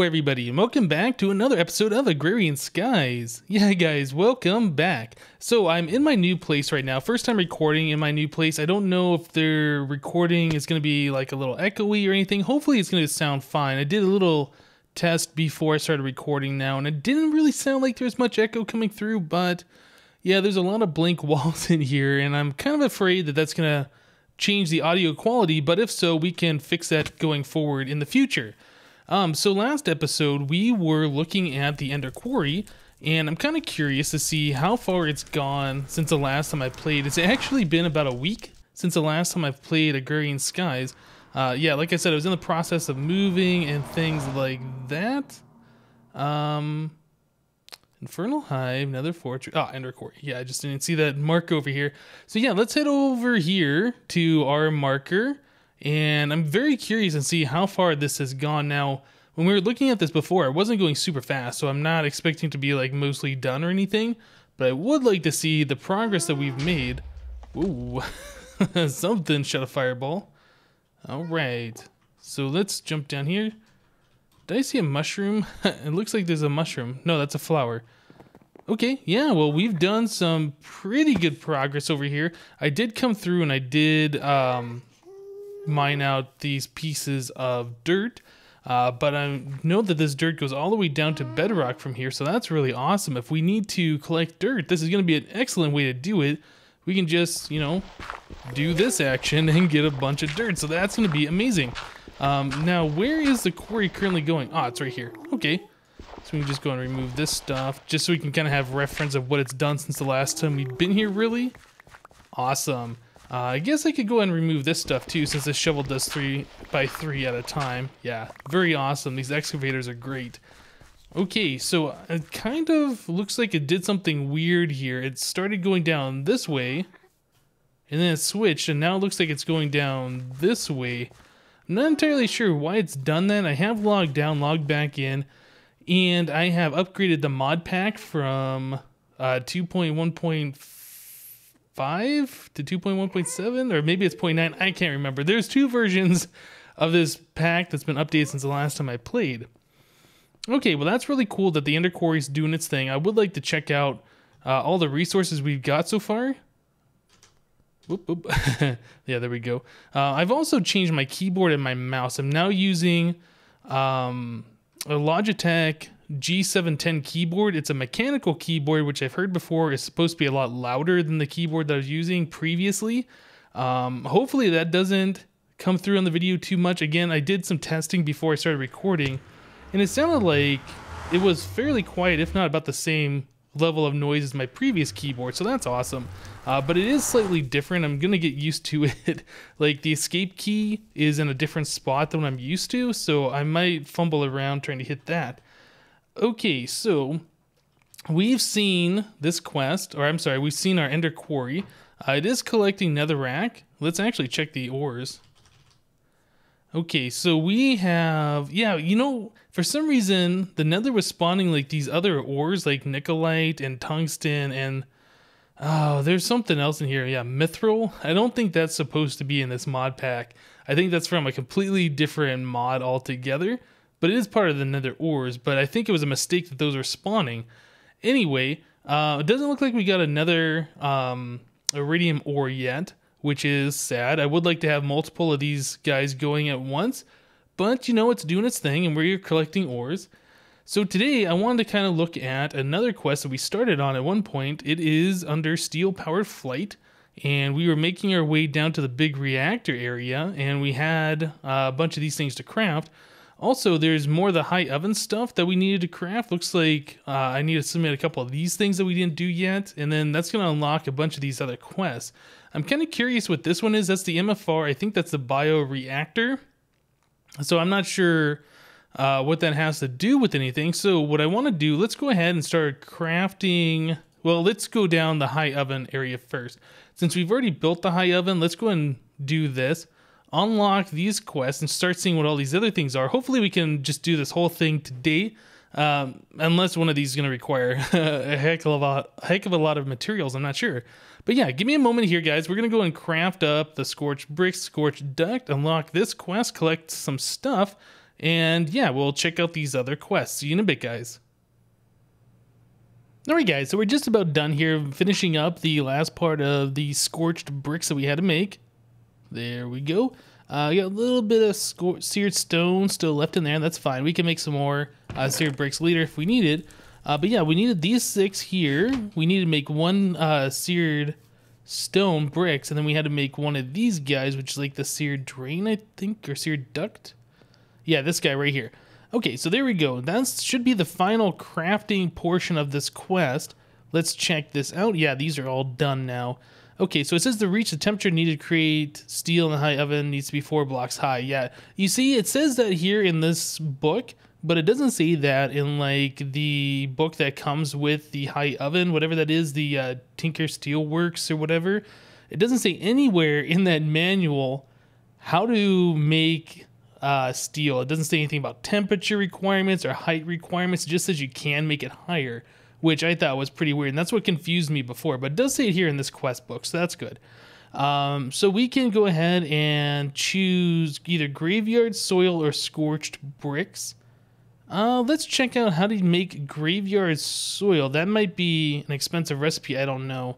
everybody, and welcome back to another episode of Agrarian Skies. Yeah, guys, welcome back. So I'm in my new place right now. First time recording in my new place. I don't know if their recording is going to be like a little echoey or anything. Hopefully it's going to sound fine. I did a little test before I started recording now, and it didn't really sound like there's much echo coming through, but yeah, there's a lot of blank walls in here, and I'm kind of afraid that that's going to change the audio quality, but if so, we can fix that going forward in the future. So last episode, we were looking at the Ender Quarry, and I'm kind of curious to see how far it's gone since the last time I played. It's actually been about a week since the last time I've played Agrarian Skies. Yeah, like I said, I was in the process of moving and things like that. Infernal Hive, Nether Fortress, Ender Quarry. Yeah, I just didn't see that mark over here. So yeah, let's head over here to our marker. And I'm very curious and see how far this has gone. Now, when we were looking at this before, it wasn't going super fast, so I'm not expecting to be like mostly done or anything, but I would like to see the progress that we've made. Ooh, something shot a fireball. All right, so let's jump down here. Did I see a mushroom? It looks like there's a mushroom. No, that's a flower. Okay, yeah, well, we've done some pretty good progress over here. I did come through and I did, mine out these pieces of dirt, but I know that this dirt goes all the way down to bedrock from here, so that's really awesome. If we need to collect dirt, this is going to be an excellent way to do it. We can just, you know, do this action and get a bunch of dirt, so that's going to be amazing. Now, where is the quarry currently going? Oh, it's right here. Okay, so we can just go and remove this stuff, just so we can kind of have reference of what it's done since the last time we've been here, really. Awesome. I guess I could go ahead and remove this stuff too, since this shovel does 3 by 3 at a time. Yeah, very awesome. These excavators are great. Okay, so it kind of looks like it did something weird here. It started going down this way, and then it switched, and now it looks like it's going down this way. I'm not entirely sure why it's done that. I have logged down, logged back in, and I have upgraded the mod pack from 2.1.5 to 2.1.7, or maybe it's 0.9. I can't remember. There's two versions of this pack that's been updated since the last time I played. Okay, well, that's really cool that the Ender Quarry is doing its thing. I would like to check out all the resources we've got so far. Whoop, whoop. Yeah, there we go. I've also changed my keyboard and my mouse. I'm now using a Logitech G710 keyboard. It's a mechanical keyboard, which I've heard before is supposed to be a lot louder than the keyboard that I was using previously. Hopefully that doesn't come through on the video too much. Again, I did some testing before I started recording, and it sounded like it was fairly quiet, if not about the same level of noise as my previous keyboard, so that's awesome. But it is slightly different. I'm gonna get used to it. Like, the escape key is in a different spot than what I'm used to, so I might fumble around trying to hit that. Okay, so we've seen this quest, or I'm sorry, we've seen our Ender Quarry. It is collecting netherrack. Let's actually check the ores. Okay, so we have, yeah, you know, for some reason, the nether was spawning like these other ores, like nickelite and tungsten, and oh, there's something else in here. Yeah, mithril. I don't think that's supposed to be in this mod pack. I think that's from a completely different mod altogether. But it is part of the Nether Ores, but I think it was a mistake that those are spawning. Anyway, it doesn't look like we got another iridium ore yet, which is sad. I would like to have multiple of these guys going at once, but you know, it's doing its thing and we're collecting ores. So today I wanted to kind of look at another quest that we started on at one point. It is under steel powered flight, and we were making our way down to the big reactor area, and we had a bunch of these things to craft. Also, there's more of the high oven stuff that we needed to craft. Looks like I need to submit a couple of these things that we didn't do yet, and then that's going to unlock a bunch of these other quests. I'm kind of curious what this one is. That's the MFR. I think that's the bioreactor. So I'm not sure what that has to do with anything. So what I want to do, let's go ahead and start crafting. Well, let's go down the high oven area first. Since we've already built the high oven, let's go ahead and do this. Unlock these quests and start seeing what all these other things are. Hopefully we can just do this whole thing today, unless one of these is going to require a heck of a lot of materials. I'm not sure. But yeah, give me a moment here, guys. We're going to go and craft up the scorched bricks, scorched duct, unlock this quest, collect some stuff, And yeah, we'll check out these other quests. See you in a bit, guys. Alright guys, so we're just about done here, finishing up the last part of the scorched bricks that we had to make. There we go. We got a little bit of seared stone still left in there. That's fine. We can make some more seared bricks later if we need it. But yeah, we needed these 6 here. We need to make one seared stone bricks, and then we had to make one of these guys, which is like the seared drain, I think, or seared duct. Yeah, this guy right here. Okay, so there we go. That should be the final crafting portion of this quest. Let's check this out. Yeah, these are all done now. Okay, so it says to reach the temperature needed to create steel in the high oven needs to be 4 blocks high. Yeah, you see, it says that here in this book, but it doesn't say that in like the book that comes with the high oven, whatever that is, the Tinker Steelworks or whatever. It doesn't say anywhere in that manual how to make steel. It doesn't say anything about temperature requirements or height requirements. It just says you can make it higher, which I thought was pretty weird, and that's what confused me before, but it does say it here in this quest book, so that's good. So we can go ahead and choose either graveyard soil or scorched bricks. Let's check out how to make graveyard soil. That might be an expensive recipe, I don't know.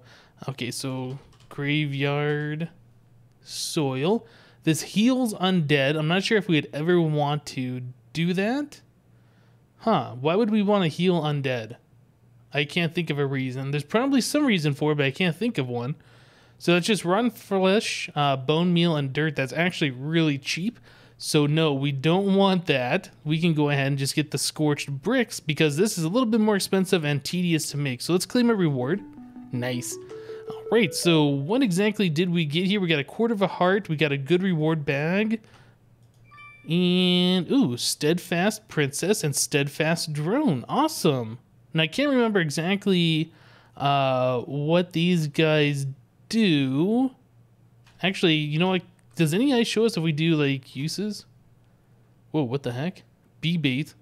Okay, so graveyard soil. This heals undead. I'm not sure if we'd ever want to do that. Huh, why would we want to heal undead? I can't think of a reason. There's probably some reason for it, but I can't think of one. So let's just run flesh, bone meal, and dirt. That's actually really cheap. So no, we don't want that. We can go ahead and just get the scorched bricks because this is a little bit more expensive and tedious to make. So let's claim a reward. Nice. All right, so what exactly did we get here? We got a quarter of a heart. We got a good reward bag. And, ooh, steadfast princess and steadfast drone. Awesome. And I can't remember exactly what these guys do. Actually, you know what? Does any guy show us if we do, like, uses? Whoa, what the heck? Bee bait.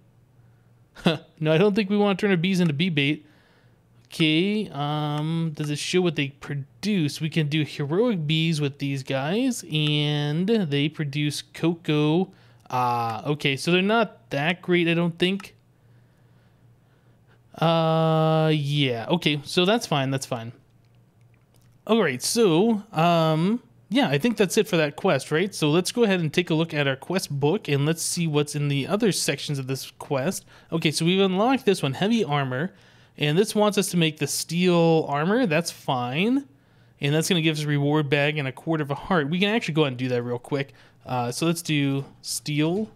No, I don't think we want to turn our bees into bee bait. Okay, does it show what they produce? We can do heroic bees with these guys, and they produce cocoa. Okay, so they're not that great, I don't think. Yeah, okay, so that's fine, that's fine. Alright, so, yeah, I think that's it for that quest, right? So let's go ahead and take a look at our quest book, and let's see what's in the other sections of this quest. Okay, so we've unlocked this one, heavy armor. And this wants us to make the steel armor. That's fine. And that's going to give us a reward bag and a quarter of a heart. We can actually go ahead and do that real quick. So let's do steel.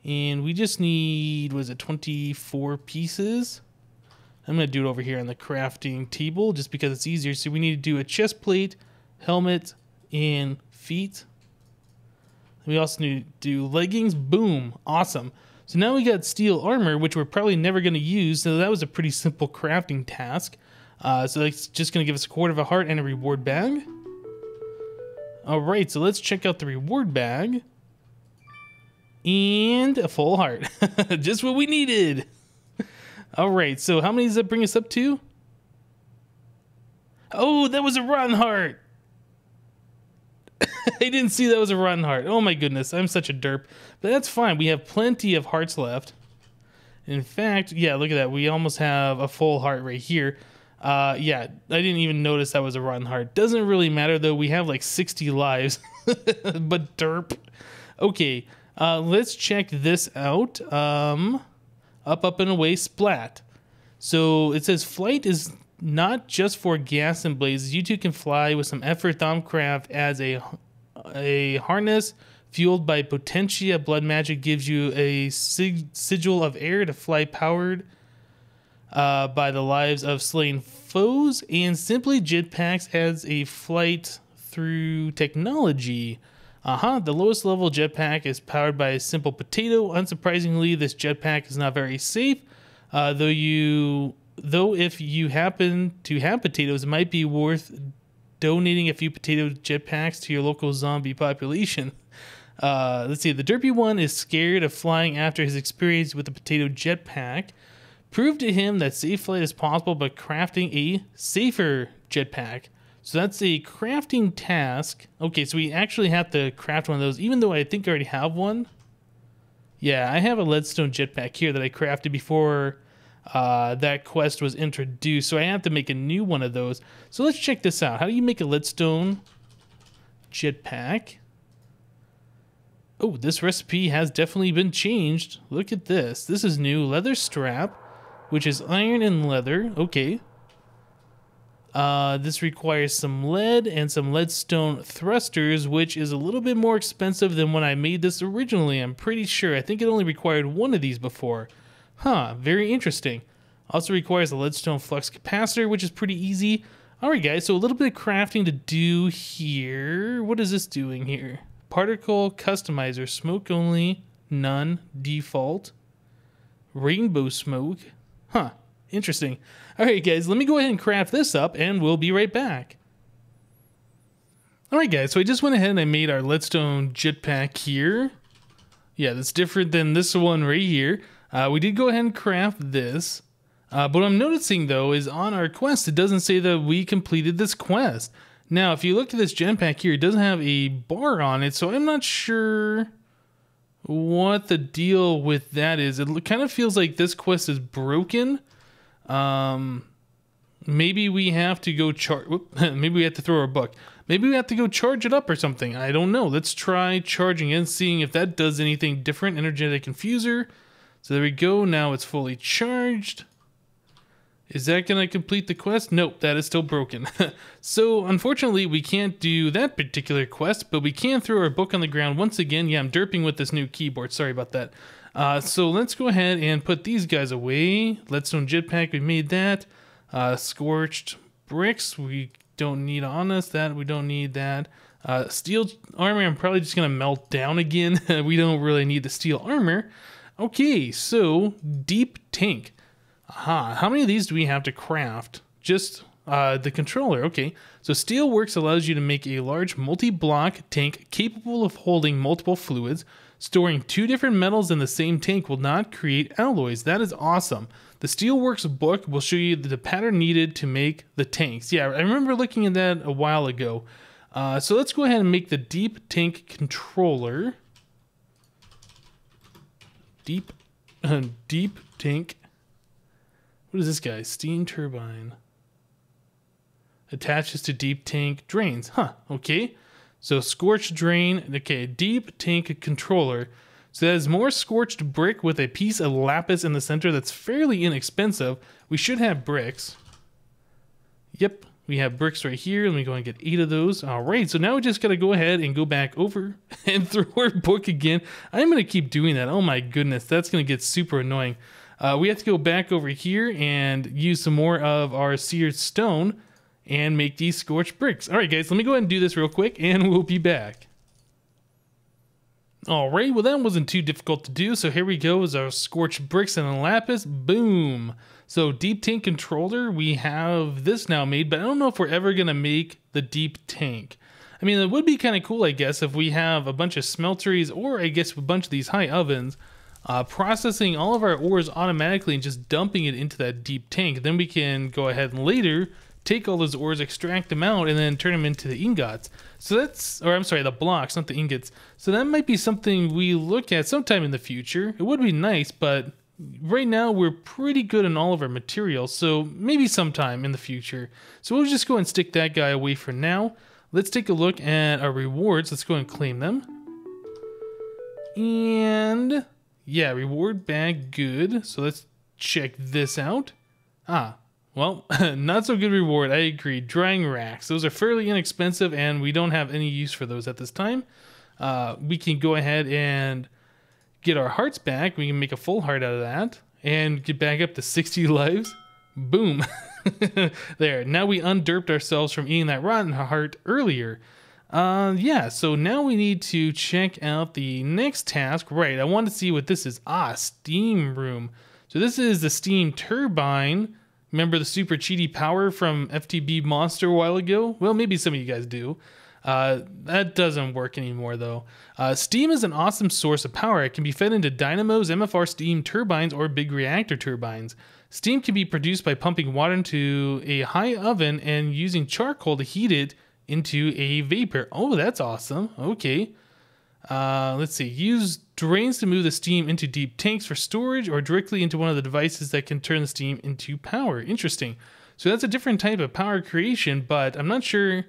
And we just need, what is it, 24 pieces? I'm going to do it over here on the crafting table just because it's easier. So we need to do a chest plate, helmet, and feet. We also need to do leggings. Boom. Awesome. So now we got steel armor, which we're probably never going to use. So that was a pretty simple crafting task. So that's just going to give us a quarter of a heart and a reward bag. All right, so let's check out the reward bag. And a full heart. Just what we needed. All right, so how many does that bring us up to? Oh, that was a rotten heart. I didn't see that was a rotten heart. Oh my goodness, I'm such a derp. But that's fine. We have plenty of hearts left. In fact, yeah, look at that. We almost have a full heart right here. Yeah, I didn't even notice that was a rotten heart. Doesn't really matter though. We have like 60 lives. But derp. Okay, let's check this out. Up and away, splat. So it says flight is not just for gas and blazes. You two can fly with some effort. Thaumcraft adds a harness fueled by potentia. Blood magic gives you a sigil of air to fly, powered by the lives of slain foes. And simply jetpacks adds a flight through technology. The lowest level jetpack is powered by a simple potato. Unsurprisingly, this jetpack is not very safe. Though if you happen to have potatoes, it might be worth donating a few potato jetpacks to your local zombie population. Let's see. The derpy one is scared of flying after his experience with the potato jetpack. Prove to him that safe flight is possible by crafting a safer jetpack. So that's a crafting task. Okay, so we actually have to craft one of those, even though I think I already have one. Yeah, I have a leadstone jetpack here that I crafted before that quest was introduced, so I have to make a new one of those. So let's check this out. How do you make a leadstone jetpack? Oh, this recipe has definitely been changed. Look at this. This is new. Leather strap, which is iron and leather. Okay. This requires some lead and some leadstone thrusters, which is a little bit more expensive than when I made this originally. I'm pretty sure. I think it only required one of these before. Huh, very interesting. Also requires a leadstone flux capacitor, which is pretty easy. Alright guys, so a little bit of crafting to do here. What is this doing here? Particle customizer, smoke only, none, default, rainbow smoke. Huh, interesting. Alright guys, let me go ahead and craft this up and we'll be right back. Alright guys, so I just went ahead and I made our leadstone jetpack here. Yeah, that's different than this one right here. We did go ahead and craft this. But what I'm noticing though is on our quest, it doesn't say that we completed this quest. Now, if you look at this jetpack here, it doesn't have a bar on it, so I'm not sure what the deal with that is. It kind of feels like this quest is broken. Maybe we have to go maybe we have to throw our book. Maybe we have to go charge it up or something. I don't know. Let's try charging it and seeing if that does anything different. Energetic infuser. So there we go. Now it's fully charged. Is that going to complete the quest? Nope, that is still broken. So, unfortunately, we can't do that particular quest, but we can throw our book on the ground once again. Yeah, I'm derping with this new keyboard. Sorry about that. So, let's go ahead and put these guys away. Leadstone jetpack, we made that. Scorched bricks, we don't need on us. That, we don't need that. Steel armor, I'm probably just going to melt down again. We don't really need the steel armor. Okay, so, deep tank. Aha, how many of these do we have to craft? Just the controller, okay. So Steelworks allows you to make a large multi-block tank capable of holding multiple fluids. Storing 2 different metals in the same tank will not create alloys. That is awesome. The Steelworks book will show you the pattern needed to make the tanks. Yeah, I remember looking at that a while ago. So let's go ahead and make the deep tank controller. Deep tank. What is this guy? Steam turbine. Attaches to deep tank drains. Huh, okay. So scorched drain. Okay, deep tank controller. So that is more scorched brick with a piece of lapis in the center that's fairly inexpensive. We should have bricks. Yep, we have bricks right here. Let me go and get 8 of those. All right, so now we just got to go ahead and go back over and throw our book again. I'm going to keep doing that. Oh my goodness, that's going to get super annoying. We have to go back over here and use some more of our seared stone and make these scorched bricks. All right, guys, let me go ahead and do this real quick, and we'll be back. All right, well, that wasn't too difficult to do. So here we go is our scorched bricks and a lapis. Boom. So deep tank controller, we have this now made, but I don't know if we're ever going to make the deep tank. I mean, it would be kind of cool, I guess, if we have a bunch of smelteries or I guess a bunch of these high ovens. Processing all of our ores automatically and just dumping it into that deep tank. Then we can go ahead and later take all those ores, extract them out, and then turn them into the ingots. So that's, or I'm sorry, the blocks, not the ingots. So that might be something we look at sometime in the future. It would be nice, but right now we're pretty good in all of our materials, so maybe sometime in the future. So we'll just go and stick that guy away for now. Let's take a look at our rewards. Let's go and claim them. And yeah, reward bag, good. So let's check this out. Well, not so good reward, I agree. Drying racks, those are fairly inexpensive and we don't have any use for those at this time. We can go ahead and get our hearts back. We can make a full heart out of that and get back up to 60 lives. Boom. There, now we underped ourselves from eating that rotten heart earlier. Yeah, so now we need to check out the next task. Right, I want to see what this is. Steam room. So this is the steam turbine. Remember the super cheaty power from FTB Monster a while ago? Well, maybe some of you guys do. That doesn't work anymore though. Steam is an awesome source of power. It can be fed into dynamos, MFR steam turbines, or big reactor turbines. Steam can be produced by pumping water into a high oven and using charcoal to heat it into a vapor. Oh, that's awesome. Okay. Let's see. Use drains to move the steam into deep tanks for storage or directly into one of the devices that can turn the steam into power. Interesting. So that's a different type of power creation, but I'm not sure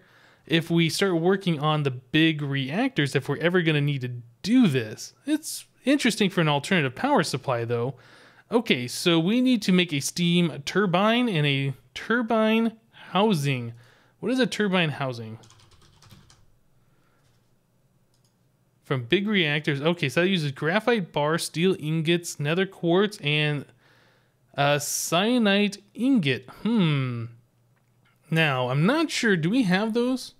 if we start working on the big reactors if we're ever going to need to do this. It's interesting for an alternative power supply, though. Okay, so we need to make a steam turbine and a turbine housing. What is a turbine housing? From big reactors. Okay, so that uses graphite bar, steel ingots, nether quartz, and cyanite ingot. Now, I'm not sure. Do we have those?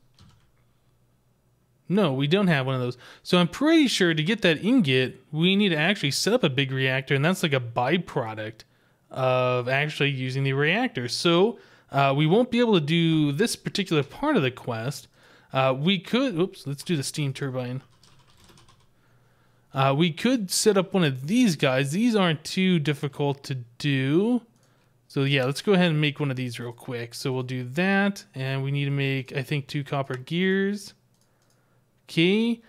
No, we don't have one of those. So I'm pretty sure to get that ingot, we need to actually set up a big reactor, and that's like a byproduct of actually using the reactor. So we won't be able to do this particular part of the quest. We could, oops, let's do the steam turbine. We could set up one of these guys. These aren't too difficult to do. So yeah, let's go ahead and make one of these real quick. So we'll do that, and we need to make, I think, 2 copper gears. Okay,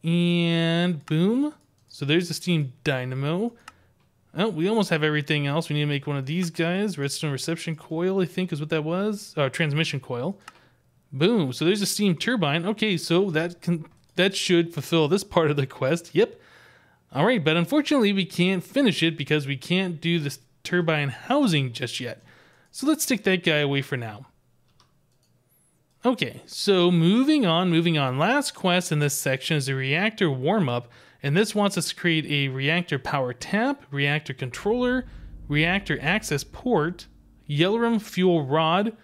and boom. So there's the steam dynamo. Oh, we almost have everything else. We need to make one of these guys. Redstone reception coil, I think is what that was. Transmission coil. Boom. So there's a steam turbine. Okay, so that should fulfill this part of the quest. Yep. All right, but unfortunately we can't finish it because we can't do this turbine housing just yet. So let's stick that guy away for now. Okay, so moving on. Last quest in this section is a reactor warm-up, and this wants us to create a reactor power tap, reactor controller, reactor access port, yellowrum fuel rod,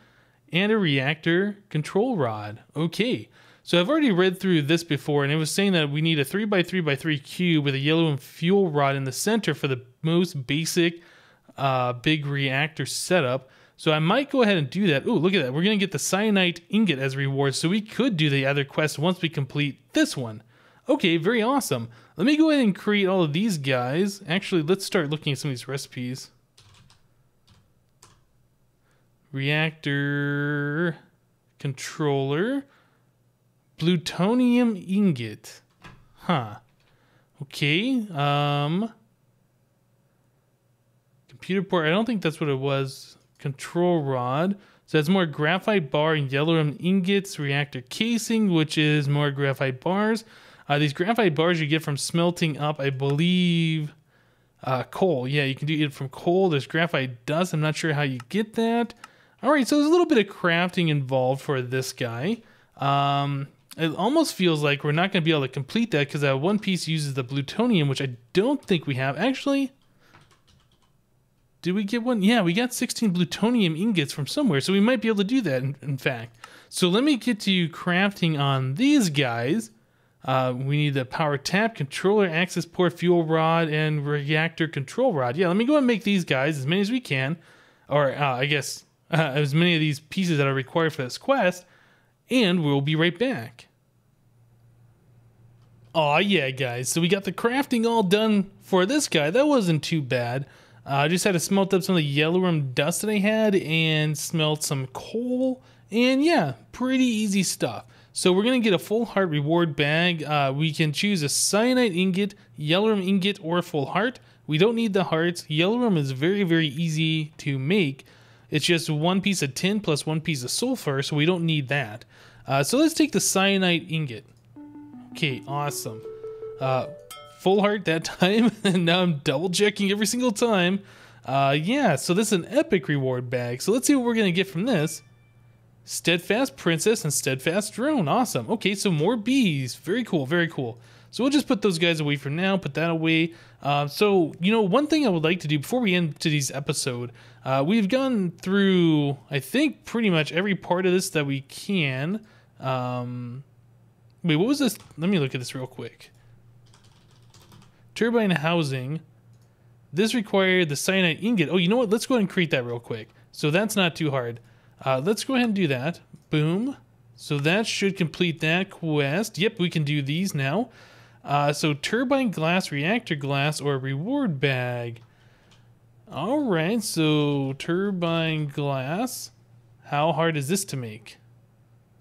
and a reactor control rod. Okay, so I've already read through this before, and it was saying that we need a 3x3x3 cube with a yellowrum fuel rod in the center for the most basic big reactor setup. So I might go ahead and do that. Oh, look at that. We're going to get the cyanite ingot as reward. So we could do the other quest once we complete this one. Okay, very awesome. Let me go ahead and create all of these guys. Actually, let's start looking at some of these recipes. Reactor controller. Plutonium ingot. Huh. Okay. Computer port. I don't think that's what it was. Control rod. So that's more graphite bar and yellowrum ingots. Reactor casing, which is more graphite bars. These graphite bars you get from smelting up, I believe, coal. Yeah, you can do it from coal. There's graphite dust. I'm not sure how you get that. All right, so there's a little bit of crafting involved for this guy. It almost feels like we're not going to be able to complete that because that one piece uses the plutonium, which I don't think we have. Actually, did we get one? Yeah, we got 16 plutonium ingots from somewhere, so we might be able to do that, in fact. So let me get to crafting on these guys. We need the power tap, controller, access port, fuel rod, and reactor control rod. Yeah, let me go and make these guys, as many as we can. Or, I guess, as many of these pieces that are required for this quest. And we'll be right back. Aw, yeah, guys. So we got the crafting all done for this guy. That wasn't too bad. I just had to smelt up some of the yellowrum dust that I had and smelt some coal. And yeah, pretty easy stuff. So we're going to get a full heart reward bag. We can choose a cyanite ingot, yellowrum ingot, or a full heart. We don't need the hearts. Yellowrum is very, very easy to make. It's just one piece of tin plus one piece of sulfur, so we don't need that. So let's take the cyanite ingot. Okay, awesome. Full heart that time, and now I'm double checking every single time. Yeah, so this is an epic reward bag. So let's see what we're going to get from this. Steadfast Princess and Steadfast Drone. Awesome. Okay, so more bees. Very cool, very cool. So we'll just put those guys away for now, put that away. So, you know, one thing I would like to do before we end today's episode, we've gone through, I think, pretty much every part of this that we can. Wait, what was this? Let me look at this real quick. Turbine housing. This required the cyanite ingot. Oh, you know what? Let's go ahead and create that real quick. So that's not too hard. Let's go ahead and do that. Boom. So that should complete that quest. Yep, we can do these now. So turbine glass, reactor glass, or reward bag. All right, so turbine glass. How hard is this to make?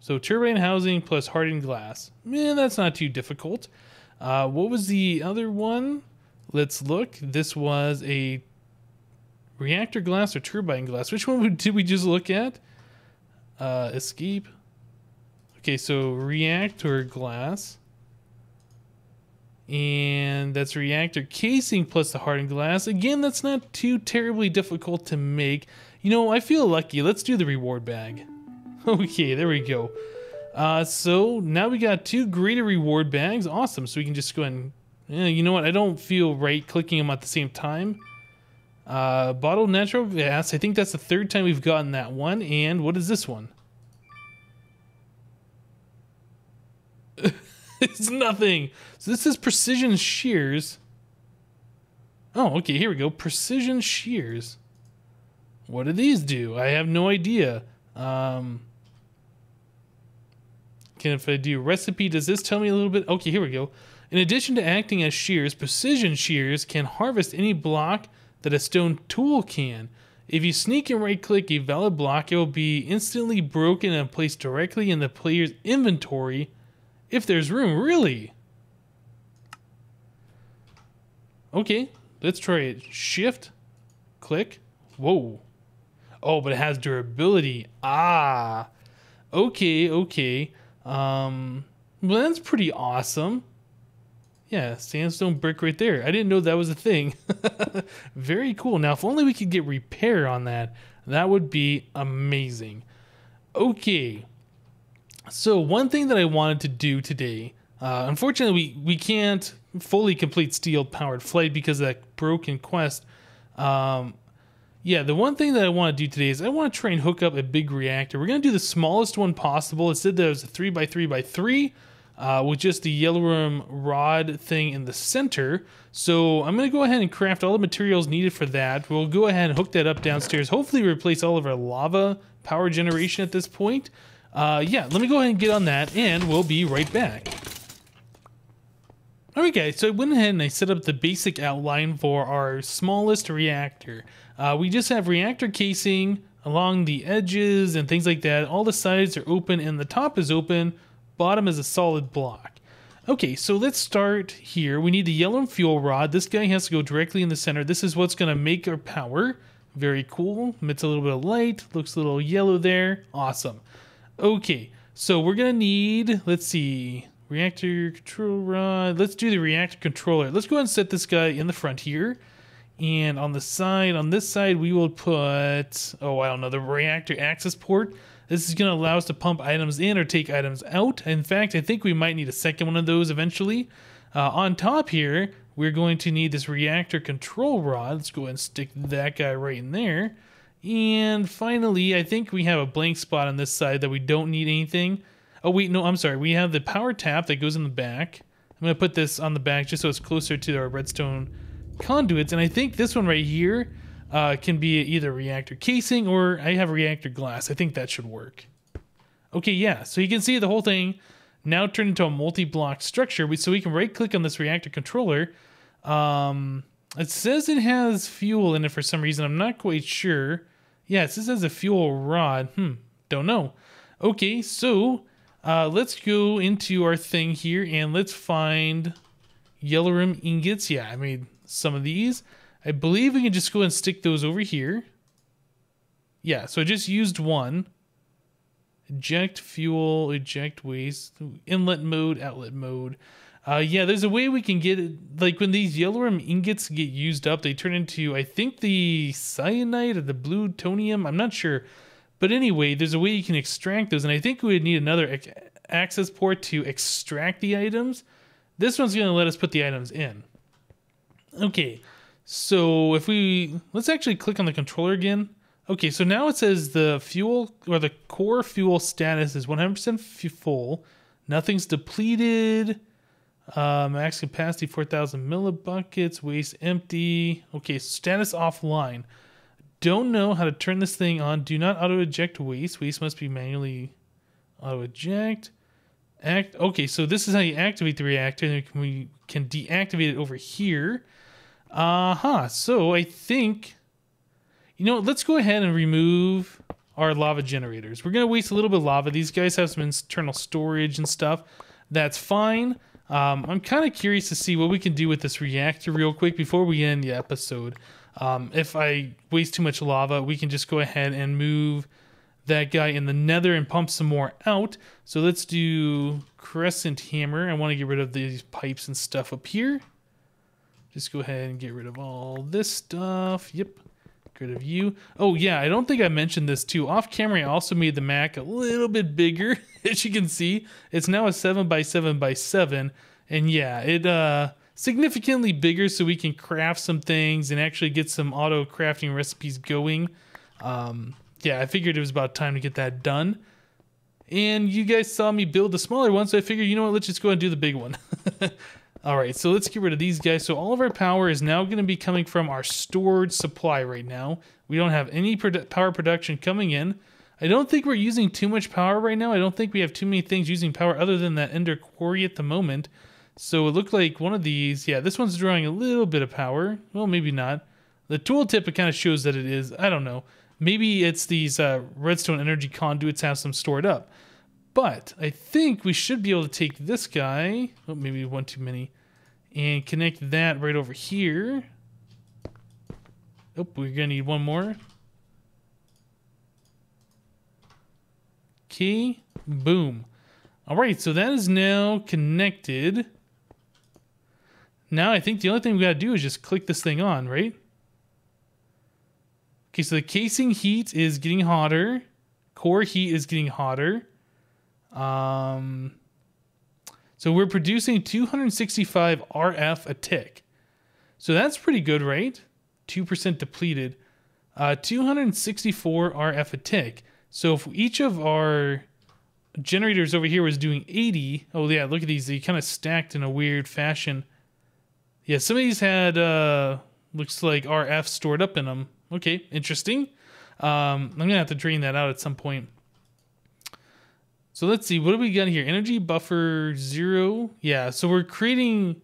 So turbine housing plus hardened glass. Man, that's not too difficult. What was the other one? Let's look. This was a reactor glass or turbine glass. Which one did we just look at? Escape. Okay, so reactor glass. And that's reactor casing plus the hardened glass. Again, that's not too terribly difficult to make. You know, I feel lucky. Let's do the reward bag. Okay, there we go. So now we got 2 greater reward bags. Awesome. So we can just go ahead and, you know what? I don't feel right clicking them at the same time. Bottled natural gas. I think that's the 3rd time we've gotten that one. And what is this one? It's nothing. So this is precision shears. Oh, okay, here we go. Precision shears. What do these do? I have no idea. If I do recipe, does this tell me a little bit? Okay, here we go. In addition to acting as shears, precision shears can harvest any block that a stone tool can. If you sneak and right click a valid block, it will be instantly broken and placed directly in the player's inventory if there's room. Really? Okay, let's try it. Shift, click. Whoa. Oh, but it has durability. Ah. Okay. Well, that's pretty awesome. Yeah, sandstone brick right there. I didn't know that was a thing. Very cool. Now, if only we could get repair on that, that would be amazing. Okay. So one thing that I wanted to do today, unfortunately, we can't fully complete steel-powered flight because of that broken quest. Yeah, the one thing that I want to do today is I want to try and hook up a big reactor. We're going to do the smallest one possible. It said that it was a 3x3x3 with just the yellow room rod thing in the center. So I'm going to go ahead and craft all the materials needed for that. We'll go ahead and hook that up downstairs. Hopefully replace all of our lava power generation at this point. Yeah, let me go ahead and get on that, and we'll be right back. Alright guys, so I went ahead and I set up the basic outline for our smallest reactor. We just have reactor casing along the edges and things like that. All the sides are open and the top is open. Bottom is a solid block. Okay, so let's start here. We need the yellow fuel rod. This guy has to go directly in the center. This is what's going to make our power. Very cool. Emits a little bit of light. Looks a little yellow there. Awesome. Okay, so we're going to need, let's see, reactor control rod. Let's do the reactor controller. Let's go ahead and set this guy in the front here. And on the side, on this side, we will put, oh, I don't know, the reactor access port. This is going to allow us to pump items in or take items out. In fact, I think we might need a second one of those eventually. On top here, we're going to need this reactor control rod. Let's go ahead and stick that guy right in there. And finally, I think we have a blank spot on this side that we don't need anything. Oh, wait, no, I'm sorry. We have the power tap that goes in the back. I'm going to put this on the back just so it's closer to our redstone conduits. And I think this one right here can be either reactor casing or I have reactor glass. I think that should work. Okay, yeah. So you can see the whole thing now turned into a multi-block structure. So we can right-click on this reactor controller. It says it has fuel in it for some reason. I'm not quite sure. Yeah, it says it has a fuel rod. Don't know. Okay, so let's go into our thing here and let's find yellow room ingots. Yeah, I made some of these. I believe we can just go and stick those over here. Yeah, so I just used one. Eject fuel, eject waste, inlet mode, outlet mode. Yeah, there's a way we can get it, like when these yellow room ingots get used up, they turn into, I think, the cyanide or the plutonium. I'm not sure. But anyway, there's a way you can extract those, and I think we would need another access port to extract the items. This one's going to let us put the items in. Okay, so if we, let's actually click on the controller again. Okay, so now it says the fuel, or the core fuel status is 100% full. Nothing's depleted. Max capacity 4,000 millibuckets. Waste empty. Okay, status offline. Don't know how to turn this thing on. Do not auto eject waste. Waste must be manually auto eject. Okay, so this is how you activate the reactor, and we can deactivate it over here. So I think, you know, let's go ahead and remove our lava generators. We're going to waste a little bit of lava. These guys have some internal storage and stuff. That's fine. I'm kind of curious to see what we can do with this reactor real quick before we end the episode. If I waste too much lava, we can just go ahead and move that guy in the nether and pump some more out. So let's do crescent hammer. I want to get rid of these pipes and stuff up here. Just go ahead and get rid of all this stuff. Yep. Get rid of you. Oh yeah, I don't think I mentioned this too. Off camera, I also made the Mac a little bit bigger. As you can see, it's now a 7x7x7. And yeah, it significantly bigger so we can craft some things and actually get some auto crafting recipes going. Yeah, I figured it was about time to get that done. And you guys saw me build a smaller one, so I figured, you know what, let's just go and do the big one. All right, so let's get rid of these guys. So all of our power is now going to be coming from our stored supply right now. We don't have any power production coming in. I don't think we're using too much power right now. I don't think we have too many things using power other than that ender quarry at the moment. So it looked like one of these, yeah, this one's drawing a little bit of power. Well, maybe not. The tooltip, it kind of shows that it is. I don't know. Maybe it's these redstone energy conduits have some stored up. But I think we should be able to take this guy, oh, maybe one too many, and connect that right over here. Oh, we're going to need one more. Okay, boom. All right, so that is now connected. Now I think the only thing we got to do is just click this thing on, right? Okay, so the casing heat is getting hotter. Core heat is getting hotter. So we're producing 265 RF a tick. So that's pretty good, right? 2% depleted. 264 RF a tick. So if each of our generators over here was doing 80... Oh yeah, look at these. They kind of stacked in a weird fashion. Yeah, some of these had, looks like RF stored up in them. Okay, interesting. I'm going to have to drain that out at some point. So let's see, what do we got here? Energy buffer 0. Yeah, so we're creating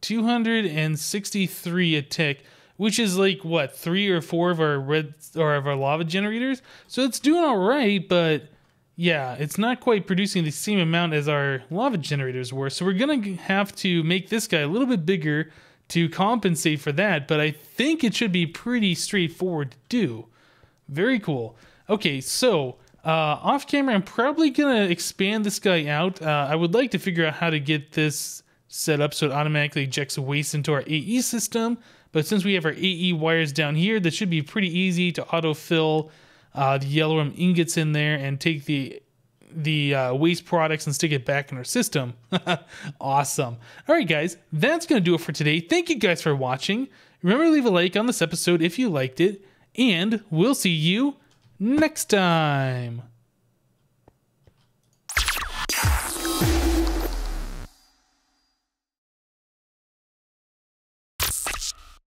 263 a tick, which is like, what, 3 or 4 of our of our lava generators? So it's doing all right, but yeah, it's not quite producing the same amount as our lava generators were. So we're going to have to make this guy a little bit bigger to compensate for that, but I think it should be pretty straightforward to do. Very cool. Okay, so off camera, I'm probably going to expand this guy out. I would like to figure out how to get this set up so it automatically ejects waste into our AE system. But since we have our AE wires down here, that should be pretty easy to autofill the yellow ingots in there and take the waste products and stick it back in our system. Awesome. All right, guys, that's going to do it for today. Thank you guys for watching. Remember to leave a like on this episode if you liked it, and we'll see you next time.